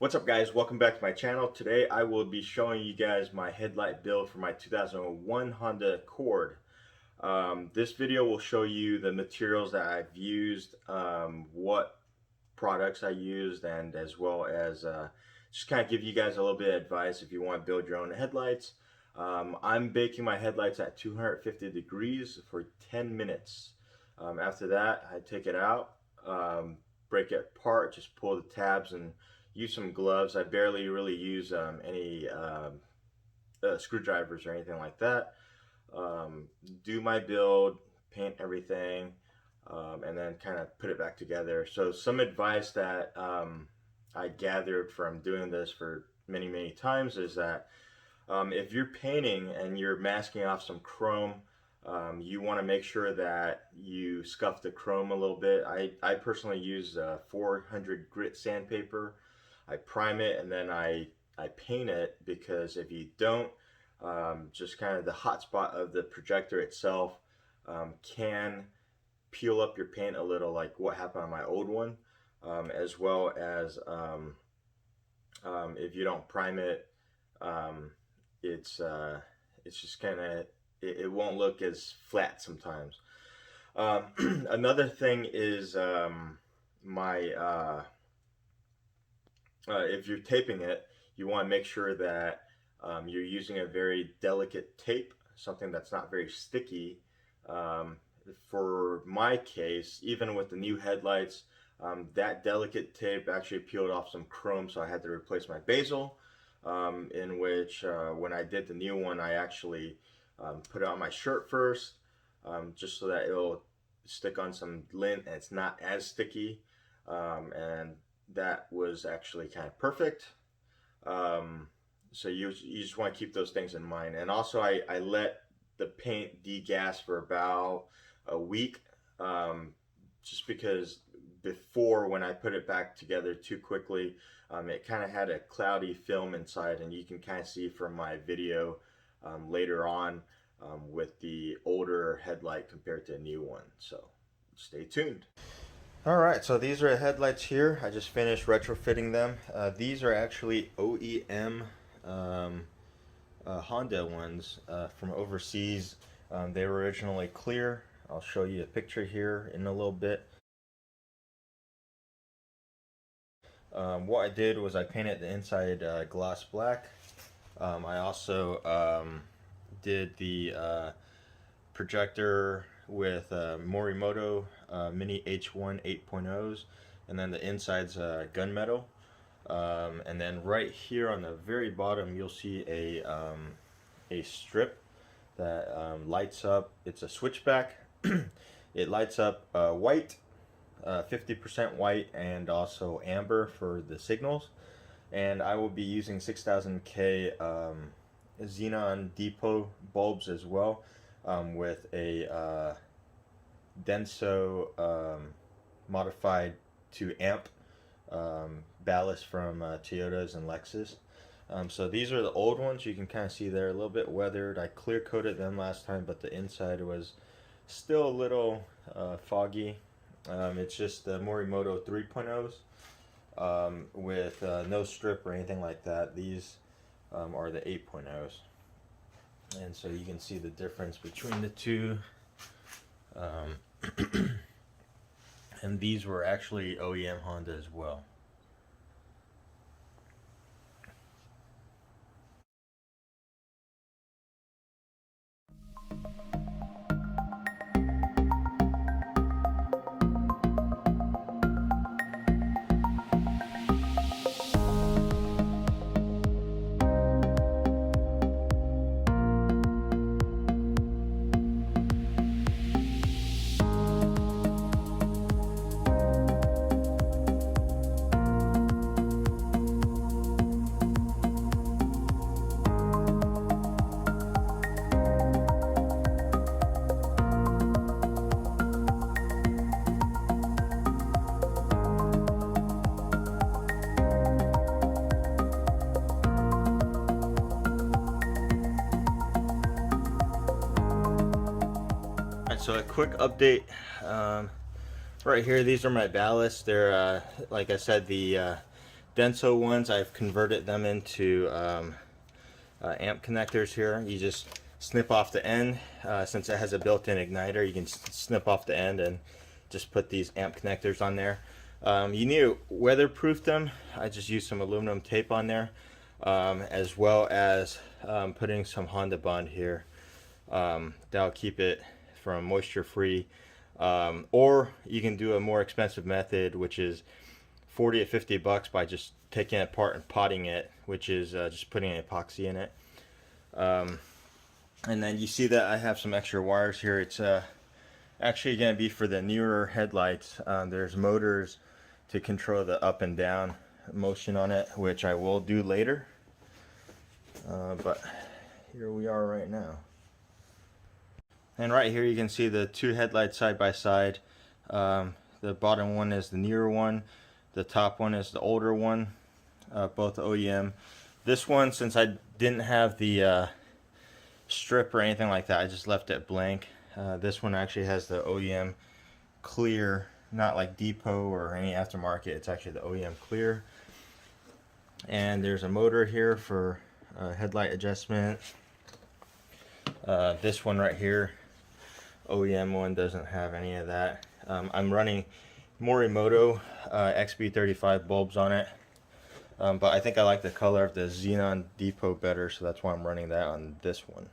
What's up guys, welcome back to my channel. Today I will be showing you guys my headlight build for my 2001 Honda Accord. This video will show you the materials that I've used, what products I used, and as well as just kind of give you guys a little bit of advice if you want to build your own headlights. I'm baking my headlights at 250 degrees for 10 minutes. After that I take it out, break it apart, just pull the tabs and use some gloves. I barely really use any screwdrivers or anything like that. Do my build, paint everything, and then kind of put it back together. So some advice that I gathered from doing this for many times is that if you're painting and you're masking off some chrome, you want to make sure that you scuff the chrome a little bit. I personally use 400 grit sandpaper. I prime it and then I paint it, because if you don't, just kind of the hot spot of the projector itself can peel up your paint a little, like what happened on my old one, as well as if you don't prime it, it's just kind of, it won't look as flat sometimes. Another thing is if you're taping it, you want to make sure that you're using a very delicate tape, something that's not very sticky. For my case, even with the new headlights, that delicate tape actually peeled off some chrome, so I had to replace my bezel, in which when I did the new one, I actually put it on my shirt first, just so that it'll stick on some lint and it's not as sticky, and that was actually kind of perfect. So you just want to keep those things in mind. And also I let the paint degas for about a week, just because before, when I put it back together too quickly, it kind of had a cloudy film inside, and you can kind of see from my video later on with the older headlight compared to a new one. So stay tuned. Alright, so these are the headlights here. I just finished retrofitting them. These are actually OEM Honda ones from overseas. They were originally clear. I'll show you a picture here in a little bit. What I did was I painted the inside gloss black. I also did the projector with Morimoto Mini H1 8.0s, and then the inside's gunmetal. And then right here on the very bottom, you'll see a strip that lights up. It's a switchback. It lights up white, 50% white, and also amber for the signals. And I will be using 6000K Xenon depot bulbs as well, with a Denso modified to amp ballast from Toyotas and Lexus. So these are the old ones. You can kind of see they're a little bit weathered. I clear coated them last time, but the inside was still a little foggy. It's just the Morimoto 3.0s with no strip or anything like that. These are the 8.0s. And so you can see the difference between the two. And these were actually OEM Honda as well. So a quick update, right here, these are my ballasts. They're like I said, the Denso ones, I've converted them into amp connectors here. You just snip off the end. Since it has a built-in igniter, you can snip off the end and just put these amp connectors on there. You need to weatherproof them. I just used some aluminum tape on there, as well as putting some Honda Bond here. That'll keep it from moisture free. Or you can do a more expensive method, which is 40 to 50 bucks by just taking it apart and potting it, which is just putting an epoxy in it. And then you see that I have some extra wires here. It's actually going to be for the newer headlights. There's motors to control the up and down motion on it, which I will do later. But here we are right now. And right here you can see the two headlights side by side. The bottom one is the newer one. The top one is the older one. Both OEM. This one, since I didn't have the strip or anything like that, I just left it blank. This one actually has the OEM clear, not like Depot or any aftermarket. It's actually the OEM clear. And there's a motor here for headlight adjustment. This one right here, OEM one, doesn't have any of that. I'm running Morimoto XB35 bulbs on it, but I think I like the color of the Xenon Depot better, so that's why I'm running that on this one.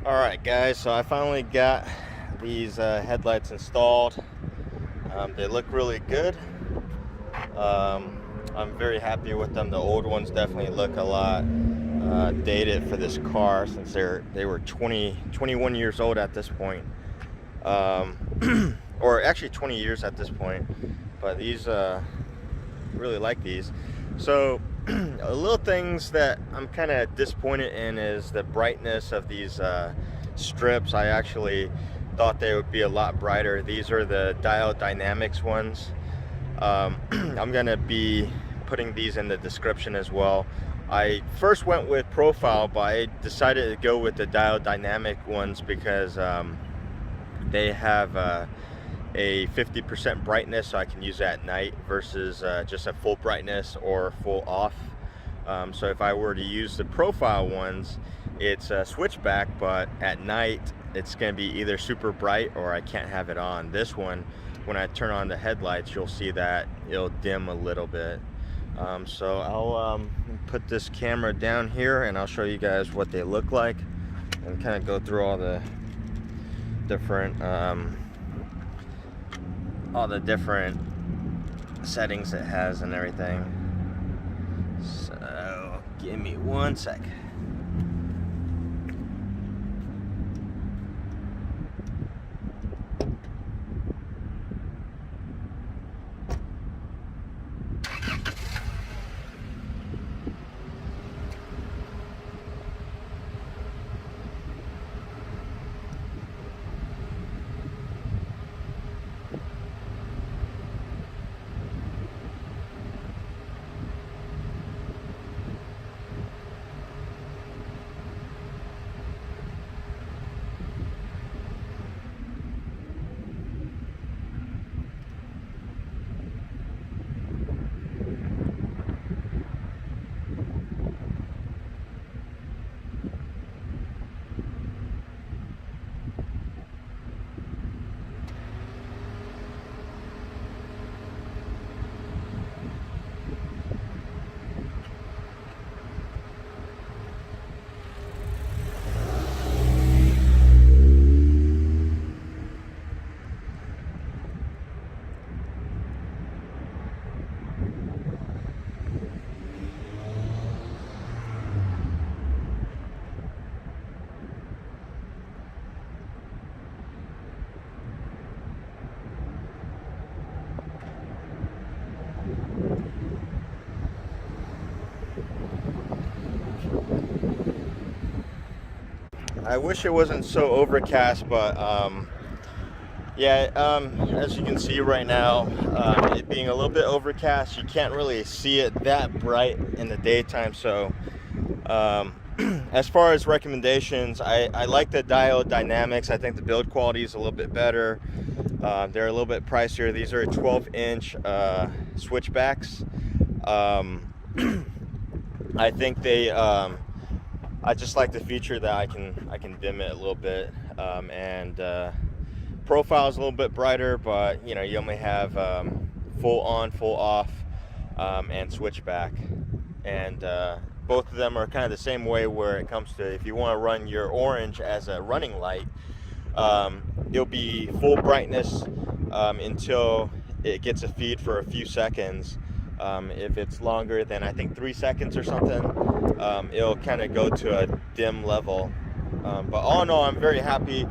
Alright guys, so I finally got these headlights installed. They look really good. I'm very happy with them. The old ones definitely look a lot dated for this car, since they were 21 years old at this point. Or actually 20 years at this point. But these, really like these. So little things that I'm kind of disappointed in is the brightness of these strips. I actually thought they would be a lot brighter. These are the Diode Dynamics ones. I'm gonna be putting these in the description as well. I first went with profile, but I decided to go with the Diode Dynamic ones because they have a 50% brightness, so I can use that at night versus just a full brightness or full off. So if I were to use the profile ones, it's a switchback, but at night it's going to be either super bright or I can't have it on. This one, when I turn on the headlights, you'll see that it'll dim a little bit. So I'll put this camera down here and I'll show you guys what they look like and kind of go through all the different settings it has and everything. So give me one sec. I wish it wasn't so overcast, but yeah, as you can see right now, it being a little bit overcast, you can't really see it that bright in the daytime. So as far as recommendations, I like the diode dynamics. I think the build quality is a little bit better. They're a little bit pricier. These are 12-inch switchbacks. I think they I just like the feature that I can dim it a little bit, and profile is a little bit brighter, but you know, you only have full on, full off, and switchback, and both of them are kind of the same way where it comes to, if you want to run your orange as a running light, it'll be full brightness until it gets a feed for a few seconds. If it's longer than, I think, 3 seconds or something, it'll kind of go to a dim level. But all in all, I'm very happy.